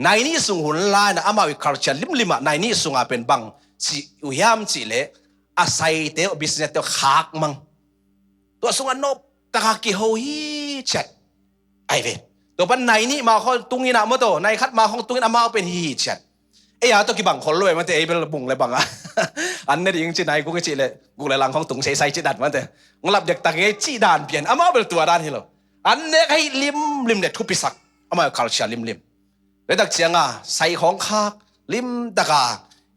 ในนี้สุงหุนลายนะอามาวิคัลเชอร์ลิมในนี้สุงอาเป็นบังจิอุยามจิเลอาศัยเตอบิสเนสเตอขากมังตัวสุงอันนบตะกากิโฮฮีชัดไอเวตัวปันในนี้มาเขาตุงินะมาโตในคัดมาของตุงินะมาเป็นฮีชัดเอ้ยตัวกี่บังคนรวยมันเตะเป็นบุงเลยบังอ่ะอันนี้ดิงจิไหนกูก็จิเลยกูเลยหลังของตุงใส่จิดัดมันเตะงลับเด็กตะเกียจีดานเปลี่ยนอามาเป็นตัวดานฮิโลอันนี้ให้ลิมเด็ดทุบปิสักอามาคัลเชอร์ลิมแล้วตักเชียงใส่ของคากลิมตะกา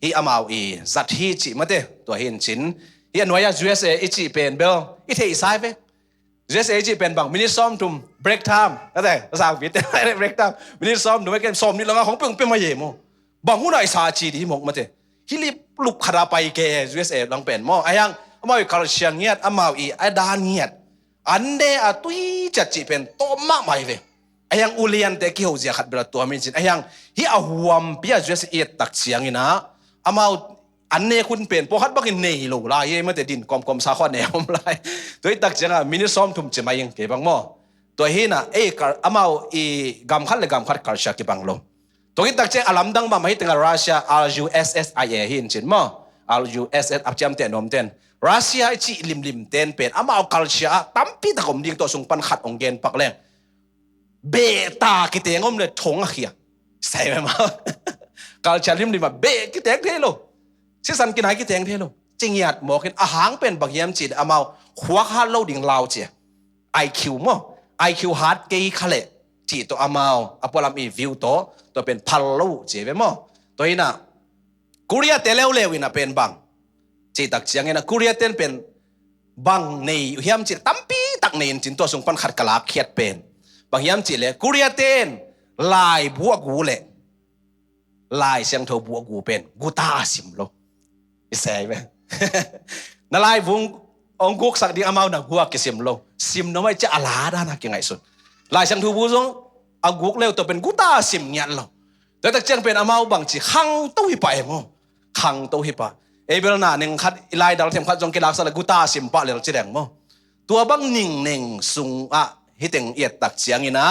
ฮีอามาอีจัดฮีจิมาเตตัวเห็นจินฮีอันว่าUSA อีจิเป็นเบลอีเทอีไซเปUSA อีจิเป็นบางมินิซ้อมทุ่ม break time นั่นแหละภาษาอังกฤษ break time มินิซ้อมดูไม่เกินซ้อมนี่แล้วของเพิ่งเป็นมาเย่โมบางหุ่นไอซาจีดีหมกมาเตฮิลิลุกขราไปแก USA ลังเป็นโมไอ้ยังอามาอีคัลเชียงเงียดอามาอีไอ้ดานเงียดอันเดอตุยจัดจีเป็นโตมากไม่เวไอ้ยังอุเลียนแต่กี่หัวเสียขัดเบลตัวมิจินไอ้ยังฮีอาหวมเปียจุดเอียดตักเสียงนี่นะอามาอันเน่คุณเป็นพอขัดบักเนยโลลายไม่แต่ดินกอมสาข้อแนวมลายตัวตักเสียงมินิซ้อมทุ่มจะมายังเก็บบังโมตัวฮีน่ะอามาอีกำคัดเลยกำคัดกัลชาเก็บบังลงตัวฮีตักเสียงอาลัมดังมาให้ถึงรัสเซีย RUSSIA หินจินโม RUSS อับจำเตนนมเตนรัสเซียจีลิมเตนเป็นอามาเอากัลชาตั้มปีตะกมดิ่งตัวส่งปันขัดองเกนปักแรงเบตากิเตงอมเลยทงอะเขียใส่ไหมมาการเชลิมมาเบกิเตงเทโลสิสันกินไหนกิเตงเทโลจริงหยาดหมอกินอาหารเป็นบักยามจีดอามาหัวข้าเล่าดิ่งลาวเจีย IQ มั้ง IQ ฮาร์ดเกย์ขเลจีตัวอามาอพอลามีวิวตัวเป็นพัลลูเจียมั้งตัวนี้นะกุริยาเตเลวเลวินะเป็นบังจีตักเชียงนี่นะกุริยาเตนเป็นบังในยามจีตั้มปีตักในจินตัวส่งปันขัดกะลาเขียดเป็นบางยามจีเลยกุริยาเตนลายบัวกูเลยลายเสียงโทบัวกูเป็นกูตาสิมโลอิเซ่ไหมนั่นลายวุ้งองกุกสักดีอามาหนักบัวกิสิมโลสิมน้อยจะอาลาด้านักยังไงสุดลายเสียงโทบัวซงองกุกเร็วตัวเป็นกูตาสิมเนี่ยโลแต่ตักเจียงเป็นอามาบางจีขังตู้หิปะมั้งขังตู้หิปะเอเบลนาหนึ่งคัดลายดาวเทียมคัดจงกิลักษณะกูตาสิมปะเลยจีแดงมั้งตัวบังนิ่งสุงอะฮิตงเอียดตักเสียงนี่นะ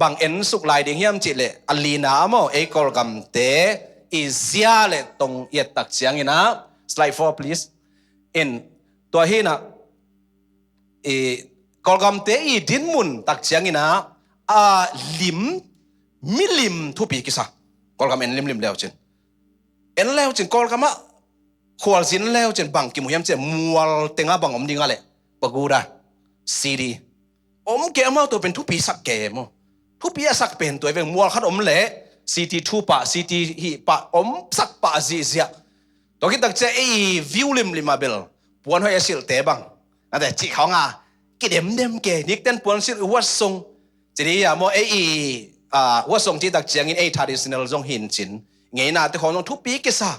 บางเอ็นสุกลายดิ่งเฮียมจิเลอลีนาโมกอลกัมเตอิเซียเลตงเอียดตักเสียงนี่นะ slide 4 please in ตัวฮีนะกอลกัมเตอีดินมุนตักเสียงนี่นะลิมมิลิมทุปีกิสากอลกัมเอ็นลิมแล้วจินเอ็นแล้วจินกอลกัมะขวลสินแล้วจินบางกิมุเฮียมจิมัวเต็งะบางอมดิ่งอะไรปะกูดาซีดีอมเกมเอาตัวเป็นทุปีสักเกมทุปีสักเป็นตัวเป็นมัวขัดอมเละซีทีทูปะซีทีฮีปะอมสักปะซีเสียตัวคิดตั้งใจวิวลิมมาเบลปวนหัวสิลเตบังนั่นแต่จีเขางากิเดมเกนิกเต้นปวนสิลวัดทรงจีนี่อะโมวัดทรงที่ตั้งใจงินtraditional ทรงหินจินไงน่ะแต่ของทุปีกิสา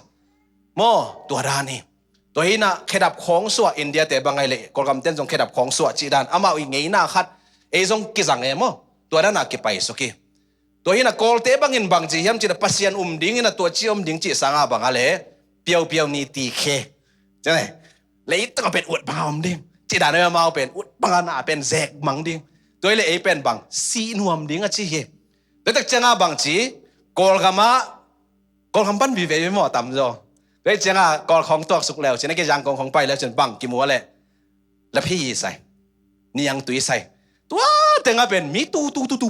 โมตัวดานี่ตัวนี้นะเคดับของสัวอินเดียแต่บางไงเลยกอลกัมเต้นทรงเคดับของสัวจีดานอามาอีไงน่ะคัดทรงกิจังเอโมตัวนั้นน่ะเก็บไปสุกี้ตัวนี้นะกอลเตบังอินบางจียมจีนะปัสยันดิ่งนะตัวจีดิ่งจีสังอาบางอะไรเปียวนี่ตีเคใช่ไหมเลยต้องเป็นอวดบางดิ่งจีดานเนี่ยมาเป็นอวดบางน่ะเป็นแจกบางดิ่งตัวเลยเป็นบางซีนวมดิ่งอ่ะจีเฮแต่ตักจังอาบางจีกอลกัมปันวิเวย์ไม่หมดต่ำจ้ะได้เจ้าก่อนของตัวสุกแล้วเช่นนั้นก็ยังของไปแล้วจนบังกิมัวเลยแล้วพี่ใส่นี่ยังตุยใส่ตัวแต่งเป็นมีตู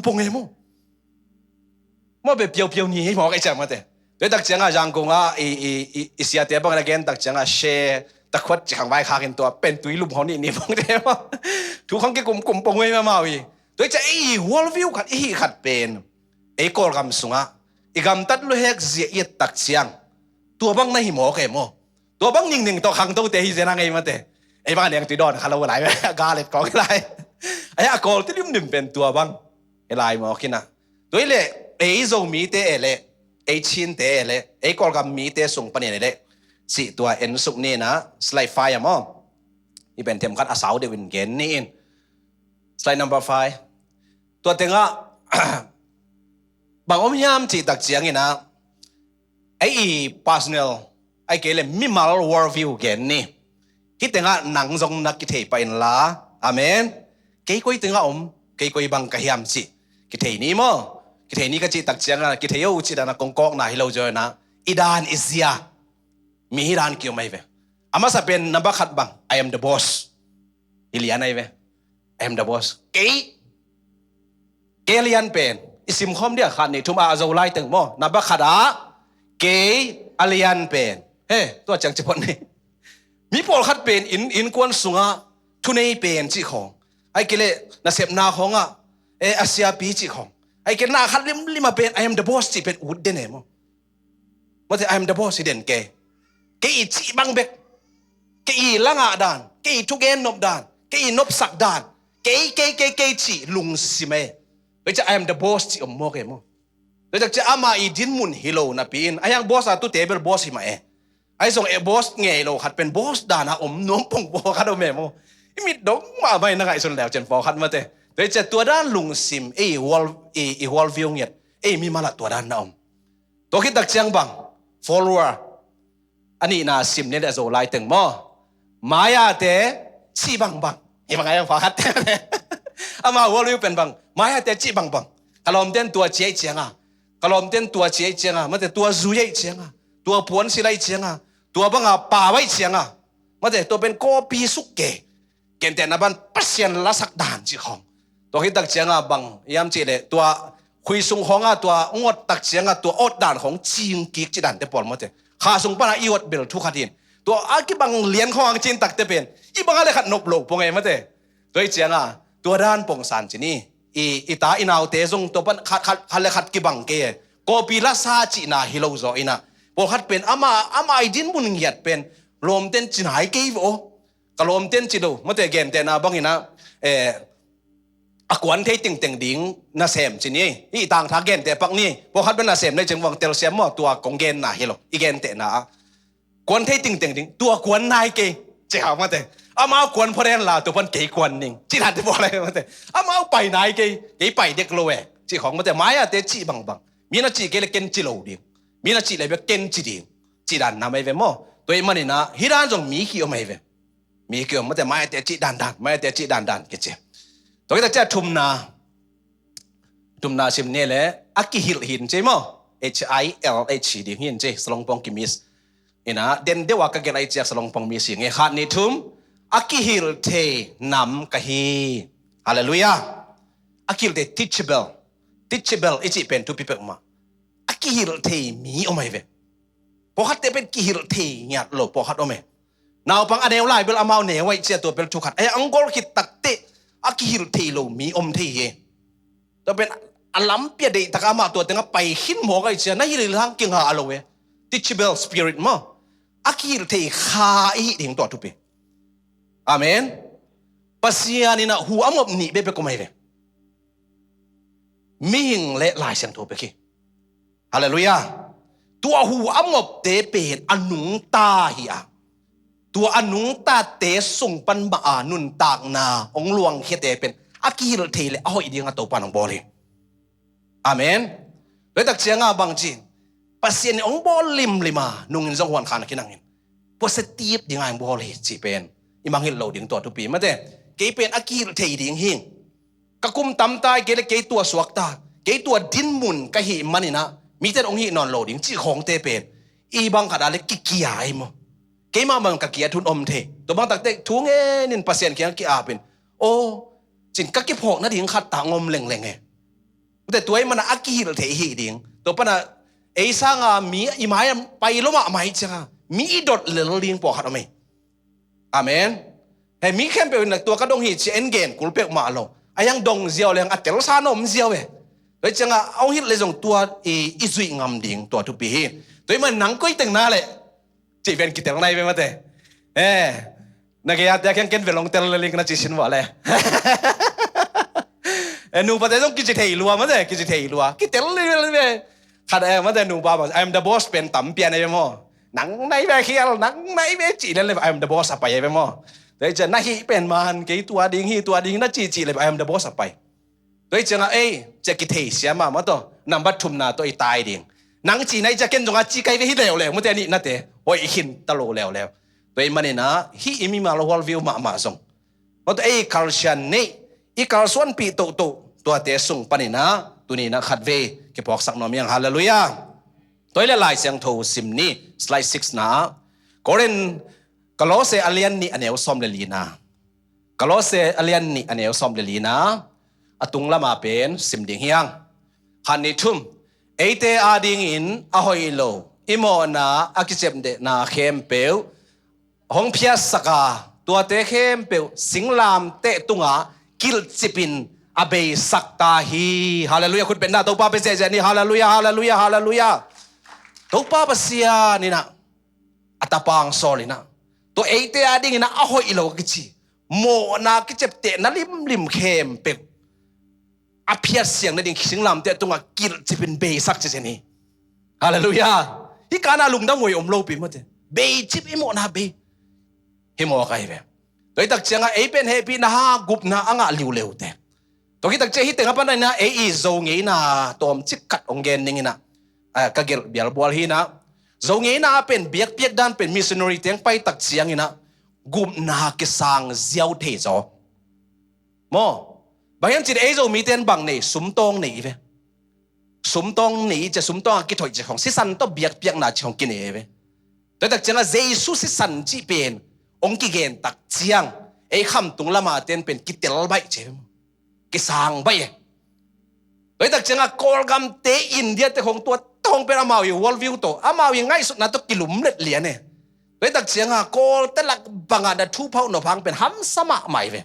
ปงเองมั่วเป็นเปียวนี่ให้หมอไอ้เจ้ามาแต่โดยตักเจ้ายังคงอีเสียเตี้ยบังอะไรกันตักเจ้าเชตะขวดจังไว้ขากันตัวเป็นตุยลุมเขานี่บังเดียวทุกครั้งก็กลุ่มปงเองมาอีโดยจะหัววิวขัดเป็นกอลกำสุงกำตัดลูกเฮกเสียตักเชียงตัวบังในหิมอแกโมตัวบังนิ่งตัวขังตัวเตะฮิเซนังไงมาเตะบ้านเนี่ยตีดอนคาราวไหลกาเล็ดกองไหลกอลที่นิ่มเป็นตัวบังไหลหมอกินนะตัวเล่ทรงมีเตะเล่ชินเตะเล่กอลกับมีเตะส่งปนเนี่ยเล่สิตัวเอ็นสุกนี่นะสไลด์ไฟอะมั้งนี่เป็นเทมคัดอาสาวเดวินเกนนี่สไลด์ number 5ตัวเต็งะบางอมยามจีตักเจียงนี่นะpersonal เกลมิมัล worldview เกนนี่คิดถึงหนังทรงนักกิเทไปละอาเมนเกยคุยถึงเกยคุยบังกะยามสิกิเทนี่มั้ง กิเทนี้ก็จิตักเจียงนะกิเทโยจิดานะกงกอกนะฮิโลจอยนะอีดานอิเซียมีฮิดานคิวไม่เวอามาสเป็นนับขัดบัง I am the boss อิเลียนไอเว I am the boss เกเลียนเป็นอิสิมคอมเดียขัดนี่ทุมอาโซไลตึงโมนับขัดเกอเลียนเป็นเฮ้ตัวจังจิปนนี่มีพอลขัดเป็นอินกวนสุงะทุนเเป็นจิของไอ้เกเลน่ะเสพนาของอาเซียปีจิของไอ้เกลน่าขัดลิมาเป็น I am the boss จิเป็นอุดเดนเอโมว่าแต่ I am the boss สิเด่นเกอีจิบังเบกเกอีละงะดานเกอีทุกเอ็นนบดานเกอีนบสักดานเกจิลุงสิเมเวจะ I am the boss จิอมโมเกโมเวจะจะอามาอีดินมุนฮิโลนะปีนไอ้ยังบอสตุเตเบิลบอสหิมาไอ้ส่งบอสเงยโลขัดเป็นบอสดานะอมน้องปงโบขัดเอาเมโมมิดดงมาไม่นักไอ้ส่วนแล้วเจนฟอขัดมาเตเวจะตัวด้านลุงสิมวอลวิวเงียดมีมาละตัวด้านน้องตัวคิดตักเชียงบัง follower อันนี้น่าสิมเนี่ยจะโซไลตึงมอมายาเตชีบังเห็นมั้ยยังฟอขัดอามา วอลวิวเป็นบังมายาเตชีบังกะลอมเต้นตัวเจียเจียงกะลอมเต้นตัวเจียเจียงมันแต่ตัวซุยเจียงตัวปวนสิไลเจียงตัวบังป่าไว้เจียงมันแต่ตัวเป็นโกปีสุกเกเกณฑ์แต่นับันปัสเซียนละสักด่านจิของตัวคิดตักเจียงบังยามจีเลยตัวคุยสุงของตัวงดตักเจียงตัวอดด่านของจีนกิกจิดันเตปอลมันแต่ข้าสุงปนาอีวดเบลทุกขัดินตัวอากิบังเลียนของจีนตักเตเป็นอีบังอะไรขัดนบโลกปงไงมันแต่ตัวเจียงตัวด้านปงสันจีนี่อีตาอินาวเตซงตัวปันขัดเลยขัดกิบังเกโกปีละซาจีนาฮิโลโซอินะพอขัดเป็นอามาไอดินบุญเงียดเป็นลมเต้นจีนหายเกวกลมเต้นจีดูมันแต่เกณฑ์แต่นาบังอินะกวนเทติงดิ่งนาเซมจีนี่อีต่างทางเกณฑ์แต่ปักนี่พอขัดเป็นนาเซมในจังหวัดเตลเซียมตัวกงเกณฑ์นาฮิโลอีเกณฑ์แต่นากวนเทติงดิ่งตัวกวนนายเกเจ้ามาแต่เอามากวนพอเรนลาตัวพันเกกวนนิ่งจีทันจะบอกอะไรมาแต่เอามาไปนายเกไปเด็กโลเวจีของมาแต่ไม้เตจีบังมีนาจีเกลเกนจีโลดิ่งมีนาจีเลยแบบเกนจีดิ่งจีดันนาไม่เวมตัวมันนี่นะฮิรานจงมีขี้เอาไม่เวมีขี้มาแต่ไม้เตจีดันไม่เตจีดันเกเจตัวที่จะทุมนาชิมเนี่ยแหละอักกิฮิลหินใช่มั้ย HILH ดิ่งหินใช่สลองปองกิมิสนะเด่นเดว่าก็เกลไอเจสลองปองมีสิ่งขัดนี่ทุมอักกิฮิลเทนำกะฮีฮาเลลูยาอักกิฮิลเท teachable อีจิเป็นทุพิเปกมาอักกิฮิลเทมีเอาไม่เวพอขัดเตเป็นกิฮิลเทเนี่ยโลพอขัดเอาไม่นาวปังอเดลไลเบลอามาเนไว้เจียตัวเป็นทุกขัดไอ้อังกอลคิดตักเตอักกิฮิลเทโลมีอมเทเยตัวเป็นอัลลัมเปียเดตะกามาตัวเต็งไปหินหมอกไอ้เจียนั่นยี่ทางกิงหาอโลเว teachable spirit มาอักกิฮิลเทขาอีดิ่งตัวทุเปอาเมนปัสยานี่นะหัวมบหนีเบบก็ไม่เวมิงเละลายเสียงโทเปกี้ฮาเลลูยาตัวหัวมบเตเป็นอนุงตาเฮียตัวอนุงตาเตส่งปันบานุนตากนาองหลวงเฮเตเป็นอากิรเทเลเอาอีดีงาตัวปานองบอลีอาเมนเลยตักเสียงบางจีปัสยานี่องบอลิมลิมานุ่งอินจงหวนขานกินังอินโพสิทีฟดีงามบอลีจีเป็นอีมังหิลโลดิ่งตัวทุปีมาเด้เกยเป็นอากิรเทดิ่งหิงกะกุมตำตายเกลเกยตัวสวกตาเกยตัวดินมุนกะหิมันนี่นะมีแต่องหินอนโลดิ่งจีของเตเป็นอีบังขัดอะไรกิกิยาไอโมเกยมาบังกะเกียทุนอมเทตัวบังตักเตทุงนินปัสยานเกียงกิอาเป็นโอ้จินกะกิพอกนะดิ่งขัดตางอมเล่งแต่ตัวไอ้มันอากิรเทหิดิ่งตัวปะนะไอ้สร้างมีอีไม้ไปล้มไม่จ้ามีดดเหลือดิ่งปอกขัดเอาไหมอาเมนเฮ้มีแค่เป็นตัวกระดงหิเชนเกนกุลเปียกมาลงไอ้ยังดงเจียวเลยอัดเตลซานอมเจียวเลยจังเอาหิเลยส่งตัวอีซุยงามดิ่งตัวทุปีตัวมันหนังก้อยตึงน่าเลยจีเป็นกิเตลไงไปมาเต้นักเรียนยังเก่งเวลงเตลเลยกันจีชินว่าเลยหนูประเดี๋ยวต้องกิจเทยลัวมาเต้กิจเทยลัวกิเตลเลยขัดมาเต้หนูบ้าบอก I'm the boss เป็นต่ำเปียนไอ้เมื่อหนังในแบบเขียวหนังในแบบจีนั่นเลย I'm the boss ไปไอ้เมื่อแต่จะน่าฮิเป็นมันกี่ตัวดิ่งน่าจีเลย I'm the boss ไปโดยจังจะกิเทยเสียมาตัวนำบัตรทุมนาตัวไอ้ตายดิ่งหนังจีนไอ้จะเก่งจงอาจีไกไปฮิเลวเลยมันแต่นี่นั่นเต้โอ้ยหินตะโลแล้วตัวไอ้มันนี่นะฮิอิมิมาลวอลวิวมาส่งเพราะตัวไอ้คาร์ชันนี่อีคาร์ส่วนปีโตตัวเตะส่งปนินะ ตุนี้นะขัดเวเก็บพอกสักหน่อยยังฮาเลลูยาตัวเลหลายเสียงโทซิมนี่สไลด์6นะก็เรนกโลเซอเลียนนี่อันเอวซอมเลลีนากโลเซอเลียนนี่อันเอวซอมเลลีนาอตุงละมาเป็นซิมดิงเฮียงฮันนี่ทุ่มเอเตอาดิงอินอหอยโลอิโมนาอากิเจมเดนาเข้มเปลหงพิยสกาตัวเตเข้มเปลสิงลามเตตุงากิลจิปินอเบสักตาฮีฮาเลลูยาคุณเป็นนาตัวป้าเป็นเจนี่ฮาเลลูยาฮาเลลูยาฮาเลลูยาตัวป้าเป็นเสียนี่นะอัตปังโซลินะตัวเอเตอาดิงนะอหอยโลกิจิโมนากิเจเตนะลิมเข้มเปลอภิยเสียงนั่นเองสิงลามเตตุงากิลจิปินเบสักเจนี่ฮาเลลูยาที่การอาลุงดังวยอมโลปีมั้งเบจิบอิโมนาเบฮิโมกายเบโดยตักเจียงเอเป็นเฮปีนะฮะกุบนะอ่างลิวเลวเตตัวที่ตักเจียฮิตเต็งปันนะเออีโซงเงินะตัวมจิกกัดองเกนนิงนะกะเกลเบียลบัวฮีนะโซงเงินะเป็นเบียกเปียกด้านเป็นมิสชันนารีเต็งไปตักเจียงนะกุบนะกิสังเจียวเทโซโมบางอย่างจิตเอโซมีเต็นบังนี่สุมตองนี่เวสุมตองนี่จะสุมตองกิถอยจะของสิสันต้องเบียกเปียกนาจะของกินเอเวโดยตักเจียงเจสุสิสันจีเป็นองค์กิเกนตักเจียงไอ้คำตุงละมาเต็นเป็นกิเตลใบเจมกิสางใบโดยตักเจียงกอลกัมเตอินเดียแต่ของตัวตองเป็นอามาอยู่วอลวิวโตอามาอย่างง่ายสุดนะต้องกิลุมเล็ดเหลียเนี่ยโดยตักเจียงกอลแต่ละบางอันทูเผาหนอพังเป็นห้ำสมะใหม่เว้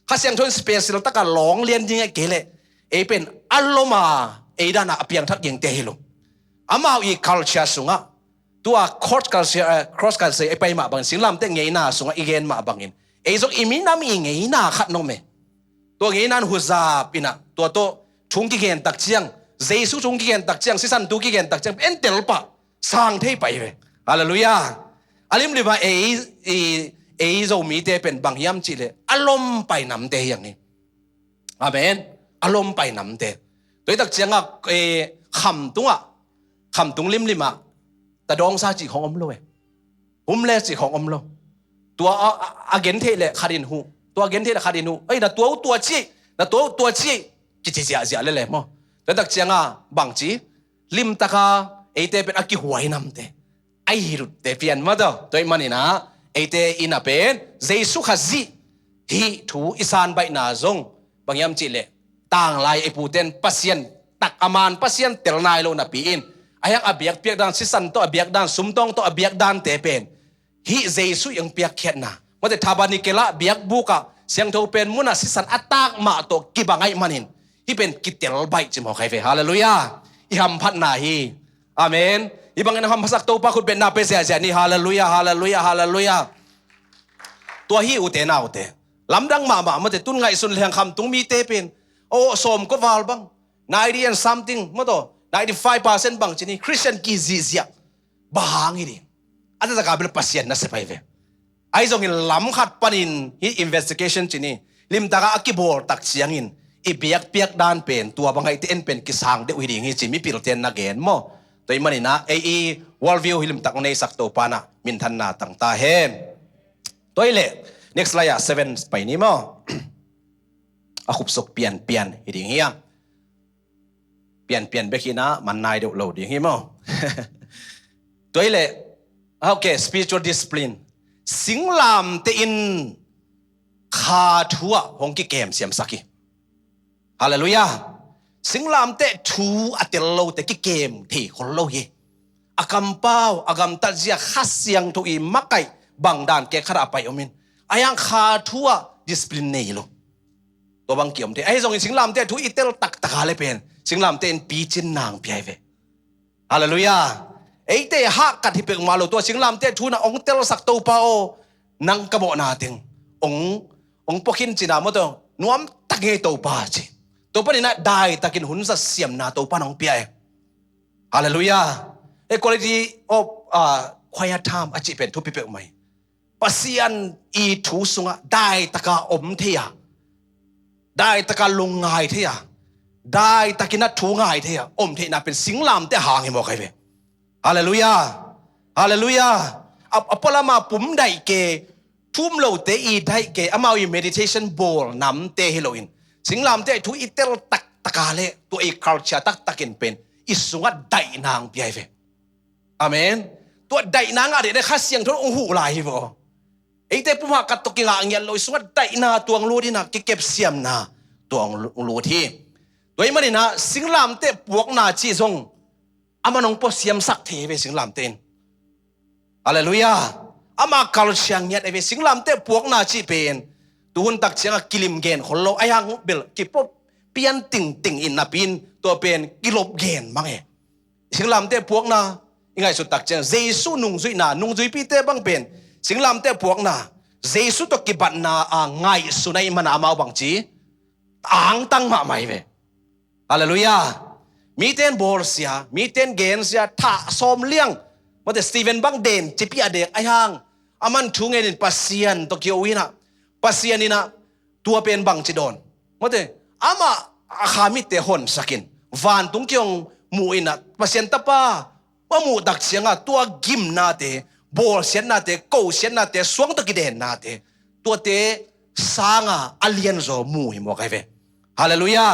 ข้าเสียงทนสเปซเราตะการหลงเรียนยังไงเกเลยไอ้เป็นอัลโลมาไอ้ด้านน่ะเพียงทักยังเตะลงอามาอีคัลเชียสุงะตัวคอร์สการเสียครอสการเสียไอ้ไปมาบางสิ่งลำเตะเงยหน้าสุงะอีเกนมาบางอินไอ้ส่งอีมินามีเงยหน้าขัดน้องเมตัวเงยหน้าหัวซาปินะตัวโตชุงกิเกนตักเจียงเจสุชุงกิเกนตักเจียงสิสันตุกิเกนตักเจียงเอ็นเตลปะสร้างเทไปเลยฮาเลลูยาอาลิมลิบาเอโซมีเตเป็นบางยามจิเลอารมณ์ไปนำเตอย่างนี้อาเมนอารมณ์ไปนำเตโดยตักเจียงคำตุงลิมอะแต่ดองซาจิของอมโลเลจิของอมโลตัวอาเกนเทเลคารินหูตัวอาเกนเทเลคารินหูเอ้ยนะตัวจีนะตัวจีจิเจียเลยมั้งแต่ตักเจียงบางจีลิมตะกาเอเตเป็นอากิหวยนำเตไอรุดเตเปียนมาตัวตัวมันนี่นะเอเตอินาเป็นเจสุขจีฮีทูอิสานใบนาจงบางยามจิเลต่างลายไอปูเตนปัสยันตักอามานปัสยันเตลนายโลนาปีอินอายังอเบียกเปียกด้านสิสันตัวอเบียกด้านสุมตองตัวอเบียกด้านเตเป็นฮีเจสุยังเปียกเขียนนะว่าแต่ทาบานิเกละเบียกบุกะเสียงโทเป็นมุนาสิสันอัตตากมาตัวกิบังไอมันินที่เป็นกิเตลใบจิมหอใครเฟฮาเลลูยาอิฮัมพัดนาฮีอาเมนอีบางอันฮัมพัสักตัวปะคุณเป็นนาเปเสียเจนี่ฮาเลลูยาฮาเลลูยาฮาเลลูยาตัวฮีอุเตนาอุเตลำดังมาเมื่อแต่ตุ้นไงสุนแหงคำตุ้งมีเตเป็นโอ้สมก็วาลบัง90 and something เมื่อตัว95% บางชนิดคริสเตียนกิซิเซียบางอีนี่อาจจะกลายเป็นpasienนะเสไปเวไอ้ตรงนี้ล้ำขัดปนินที่ investigation ชนิดลิมตากากิบอลตักเสียงอินอีเปียกด้านเป็นตัวบางไอ้ที่เอ็นเป็นกิสังเดวิดิ่งที่มีปิลเทนนักเกนโมตัวมันนี่นะไอ้world view ลิมตักในสักตัวปานะมินทันนาตั้งตาเฮมตัวเล่ next slide 7ไปนี่มั้งอาคุบสุกเปลี่ยนอีดิ่งเฮียเปลี่ยนเบกินะมันนายเดือดโหลดอย่างนี้มั้งตัวเล่โอเค spiritual discipline สิงลามเตอินคาทัวหงกิเกมเสียมสักกีฮาเลลูยาสิงลามเตทูอัตโลเตกิเกมที่คนโลเยอากำเป้าอากำตัดเสียขัดเสียงทุอีมักไก่บางด่านแกขราไปอมินอายังคาทัว discipline นี่โลตัวบางเกี่ยมเตไอ้ส่งสิงลามเตทูอิเตลตักตะเลยเป็นสิงลามเตนปีจินนางพี่ไอเวฮาเลลูยาไอ้เตะฮักกัดที่เป็นมาโลตัวสิงลามเตทูนะองเตลสักตัวเปล่านังกระบอกนาติงองปกินจีนามตัวนวมตักเงยตัวป้าจีตัวป้านี่นะได้ตักินหุ่นสัเสียมนาตัวป้าน้องพี่ไอฮาเลลูยาไอ้ quality of quiet time อาจจะเป็นทุบเป๊ะไหมปัสยันอีทูสุงะได้ตะกาอมเทียได้ตะกาลงง่ายเทียได้ตะกินัดถูง่ายเทียอมเทียน่ะเป็นสิงลามแต่ห่างให้หมดใครเว้ฮาเลลูยาฮาเลลูยาอัปละมาปุ่มได้เกทุ่มโลเตอีได้เกอามาอี meditation bowl นำเตฮิโลอินสิงลามเตทุอีเตลตักต ตะกาเลตัวculture ตักเป็นอิสุงะไดนางเปียเวอาเมนตัวไดนางอะเดคัสเสียงทนองหูหลายบ่ไอ้เตปุมากัตตกิงางเงี้ยลอยสุงะไดนาตัวงลูดินะกิเก็บเสียมนาตัวงลูที่โดยมันนี่นะสิงลามเตปวกนาจีซงอามันองปอเสียมสักเทเวสิงลามเตนฮาเลลูยาอามาคัลเชียงเงี้ยเวสิงลามเตปวกนาจีเป็นตุนตักเชียงกิลิมเกนคนโลไอ้ยังเบลกิปเปียนติ่งอินนาปินตัวเป็นกิโลเกนมั้งเอสิงลามเตปวกนายังไงสุดตักเชียงเยซูนุ่งจุยนานุ่งจุยปีเตบังเป็นสิงลามเตปวกนาเยซูตัวกิบันนาง่ายสุนัยมันอามาบังจีต่างตั้งมาใหม่เวฮาเลลูยามีเต้นบอลเสียมีเต้นเกนเสียท่าซ้อมเลี้ยงมาแต่สตีเวนบังเดนจิปีอเด็กไอ้ห่างอามันทุ่งเงินปัสเซียนตัวเกี่ยววินะปัสเซียนนี่นะตัวเป็นบังจิโดนมาแต่อามาอาขามิเตหอนสักินวานตุงเกี่ยงมูอินะปัสเซียนตะป้าว่ามูดักเสียงตัวกิมนาเตบอลเสียนนาเตโกเสียนนาเตสวงตะกิเดนนาเตตัวเตสางอัลเลียนโซมูหิมวกไอเวฮาเลลูยา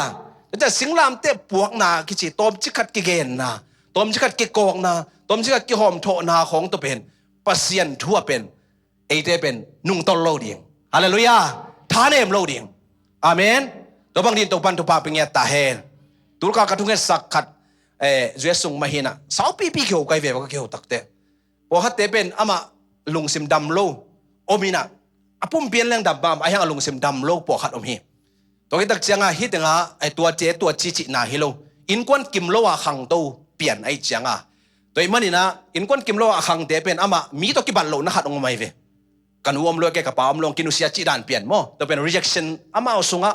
แต่สิงลามเตปวกนากิจิตอมจิกัดกิเกนนาตอมจิกัดกิกองนาตอมจิกัดกิหอมโถนาของตัวเป็นปัสเซียนทั่วเป็นไอเตเป็นนุ่งต้นโลดิงฮาเลลูยาท่าเนมโลดิงอาเมนตัวบางดินตัวปันตัวปาเป็นเงี้ยตาเฮตุลกากระทุงเงสักขัดเจสุงมาเฮนะสาวปีเขียวไกเวก็เขียวตักเตพอฮัตเตเป็นอามาลุงซิมดำโลโอมินะอาปุ่มเปลี่ยนเรื่องดำบามไอ้ยังลุงซิมดำโลปอขัดอมเฮตัวกิตักเจียงฮิตงาไอตัวเจตัวจินาฮิโลอินควันกิมโลอะขังโตเปลี่ยนไอเจียงตัวมันนี่นะอินควันกิมโลอะขังเตเป็นอามามีตัวกิบันโลนะขัดองไม่เวกันวมโลแกกับปามลงกินุเสียจีดานเปลี่ยนโมตัวเป็น rejection อามาเอาสุงะ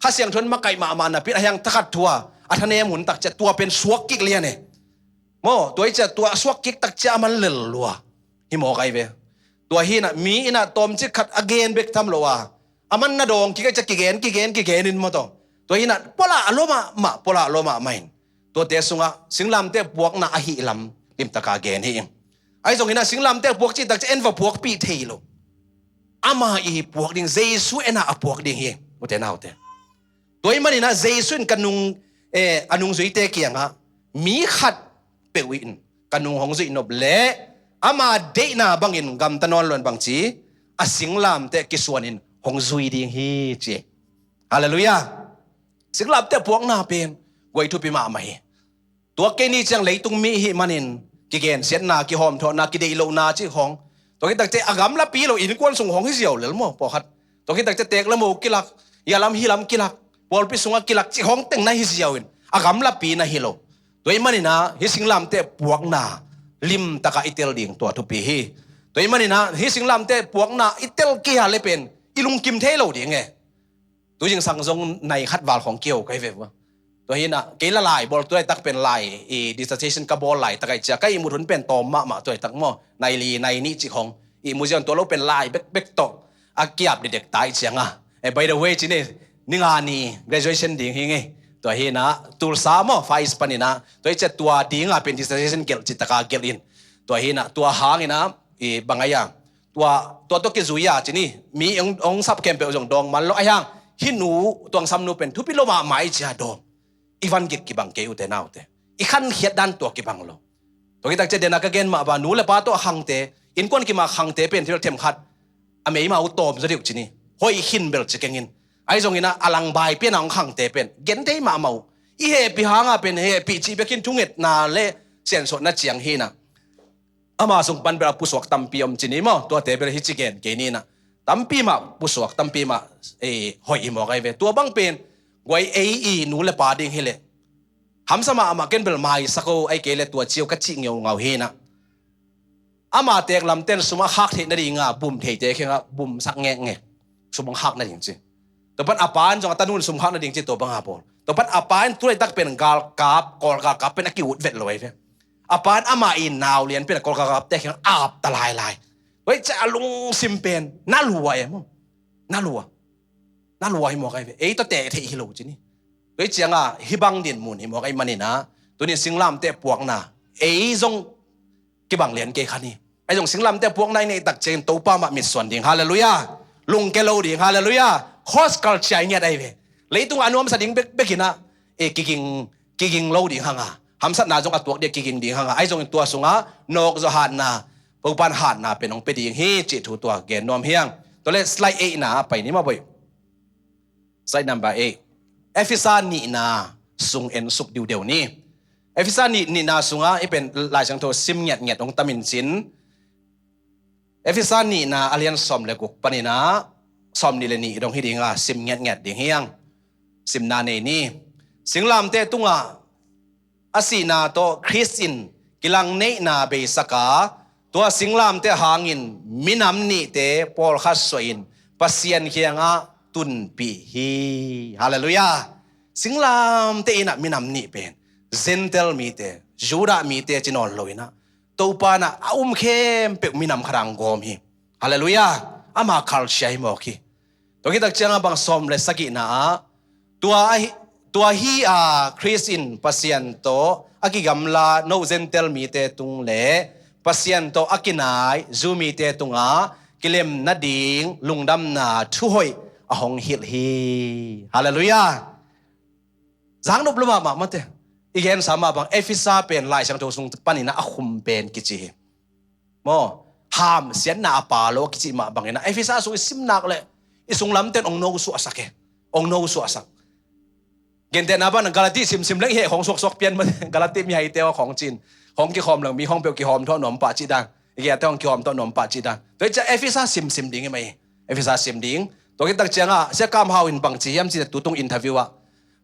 ข้าเสียงทนมาไก่มานะพิษไอยังทักทัวอัธเนมุนตักเจตัวเป็นสวกกิกเลียนโมตัวไอเจตัวสวกกิกตักเจมันเลือลัวฮิโมไกเวตัวฮีน่ะมีน่ะตอมจิขัด again เบกทำโลวะอามันน่ะดองกิกจะกิเกนนินมาตัวฮีน่ะปลาอารมณ์มาปลาอารมณ์ไม่ตัวเตสุงะสิงลำเตปวกน่ะอหิลำปิมตะกาเกนฮีไอ้ตรงนี้น่ะสิงลำเตปวกจิตักจะเอ็นว่าปวกปีเทโลอามาอีปวกดิ่งเจสุเอ็น่ะปวกดิ่งฮีมุเตน่าอุเตตัวมันนี่น่ะเจสุนกันนุงอนุงสุยเตเกียงฮะมีขัดเปวินกันนุงของสุยนบเละอามาเดน่าบังอินกำตะนอนลวนบังจีอาสิงลำเตกิสวนินของซุยดิ่งฮีเจฮาเลลูยาสิงลำเตปวกน่าเป็นกวยทุปิมาไม่ตัวเกนี่จังเลยตุงมีฮิมันินกิเกนเสียนนากิหอมทอนากิเดโลนาจิของตัวกิตักเจอากำละปีเราอินกวนส่งของที่เสียวเหลือมั้งพอคัดตัวกิตักเจเตกละโมกิลักยาลำฮิลำกิลักบอลพิสุงกิลักจิของเต็งนาฮิเสียวอินอากำละปีนาฮิโลตัวมันนี่นะฮิสิงลำเตปวกนาลิมตะกาอิเตลดิ่งตัวทุปีฮีตัวมันนี่นะฮิสิงลำเตปวกนาอิเตลกิฮาเลเป็นอิลุงกิมเทโลดิ่งไงตัวยิงสังทรงในคัดวาลของเกี่ยวไกเววะตัวนี้นะเกลลายบอลตัวไอ้ตักเป็นลายdissertation กับบอลลายตะไคจะก็อีมุทุนเป็นตอมมาตัวไอ้ตักมั่วในลีในนี้จิของอีมุเซียนตัวเราเป็นลายเบกโตอาเกียบเด็กตายเสียงby the way จีนี่นิงานี graduation ดิ่งยังไงตัวนี้นะตัวสามไฟสปานี่นะตัวไอ้ตัวดิ่งเป็น dissertation เกลจิตตะกาเกลอินตัวนี้นะตัวหางนะบางอย่างตัวกิจุยาจีนี่มีองซับแคมเปญจงดองมันloไอ้ยังหินูตัวซ้ำนูเป็นทุพิโลมาหมายเจ้าดองอีวันกิบังเกอุเตนาอุเตอีขันเขียดดันตัวกิบังโลตัวกิตักเจเดนักเกนมาบานูเลปาตัวหังเตอินควนกิมาหังเตเป็นที่เราเทมขัดอเมย์มาอุตอมจะเรียกจีนี่หอยหินเบลจิเกงินไอ้ตรงนี้นะอลังใบเป็นอังหังเตเป็นเกนเตมาเมาอีเฮปีหางเป็นเฮปีจีเบกินทุ่งเอ็ดนาเล่เสียนสดนัดเจียงฮีนะอามาส่งปันเบลปุสวกตัมปีอมจีนี่มั้งตัวเตเบลฮิจิเกนเกนี่นะตัมปีมาปุสวกตัมปีมาหอยมอกไอเวตัวบังเป็นไว้นูเลปาดิ่งเฮเลหำสมาอามาเกนเบลมาอีสักไอเกลตัวเจียวกัดจิงเงาเงาเฮนะอามาเตกลำเต้นสมาหักเทนดีงาบุ่มเทเตเคงะบุ่มสักแงงสมหักนั่นจริงๆตัวปันอาปานจงตันนุ่นสมหักนั่นจริงๆตัวบังอาปอลตัวปันอาปานตัวไอ้ตักเป็นกาลกาบกอลกาบเป็นนักกิวเวทลอยเฟอาปานอามาอินนาวเลียนเป็นกอลกาบแต่เคงอาบตะลายไว้จะลุงซิมเป็นน่าลัวไอ้มั้งน่าลัวให้หมอกไอ้เอ้ตัวเตะเทฮิโลจีนี่ไอ้เจียงฮิบังดินมุนฮิหมอกไอ้มันนี่นะตัวนี้สิงลำเตะปวกน่ะไอ้จงกิบังเลียนเกคันนี่ไอ้จงสิงลำเตะปวกในตักเจนตัวป้ามามิดส่วนดิ่งฮาเลลูยาลุงเกโลดิ่งฮาเลลูยาคอสกัลเชียเงี้ยได้เว้เลยตรงอนุมสดิ่งเบกินะ กิงโลดิงหางาหำสัตนาจงอัตวกเด็กกิงดิงหางาไอจงตัวสุงานกจหาดนาปุปันหาดนาเป็นองเปดิงฮีจิตถูตัวเกนนอมเฮียงตัวเลสไลด์8นาไปนี่มาบ่อยสไลด์ number 8เอฟิซานีนาสุงเอ็นสุกดิวเดียวนี้เอฟิซานีนาสุงไอเป็นลายจังโทซิมเงียดองตามินสินเอฟิซานีนาอเลียนซอมเลกุกปนินาซอมนี่เลนี่ดงฮิดิงาซิมเงียดดิงเฮียงซิมนาเนนี่สิงลามเตตุงาอาศีนาโตคริสตินกิลังเนนาเบสกาตัวสิงลามเตหางินมินำนี่เตปอลคัสโซอินปัสเซียนเคียงาตุนปีฮีฮาเลลูยาสิงลามเตอินะมินำนี่เป็นเซนเทลมีเตจูดามีเตจินอลโลยนะตัวปานะเข้มเปมินำครังกอมฮีฮาเลลูยาอามาคัลเชียมอคีตัวกิตักเจ้าบังซอมเลสกินาตัวฮีคริสตินปัสเซียนโตอากิกัมลาโนเซนเทลมีเตตุงเลปัสเซียนโตอากินายจูมีเตตุงกิเลมนาดิงลุงดำนาช่วยอหงฮิลฮีฮาเลลูยาจางนบลมามาเตอีกเห็นสามาบังเอฟิซาเป็นลายช่างโตสุงปันินะอคุมเป็นกิจิโมหามเสียนนาปาโลกิจิมาบังเนะเอฟิซาสุงซิมนักเลยอิสุงลำเต้นองโนสุอาสักองโนสุอาสักเกณฑ์เตนาบันกาลาติซิมเล็กเหของสกเปลี่ยนมากาลาติมีไฮเตวของจีนของกิคอมหลังมีห้องเปียวกิคอมท่อหนอมปาจิดังอีกอย่างต้องกิคอมท่อหนอมปาจิดังโดยจะเอฟิซาซิมดิ้งไหมเอฟิซาซิมดิ้งตัวกิตักเจียงเสียกามฮาวินบังจียมจีตุตงอินทวิว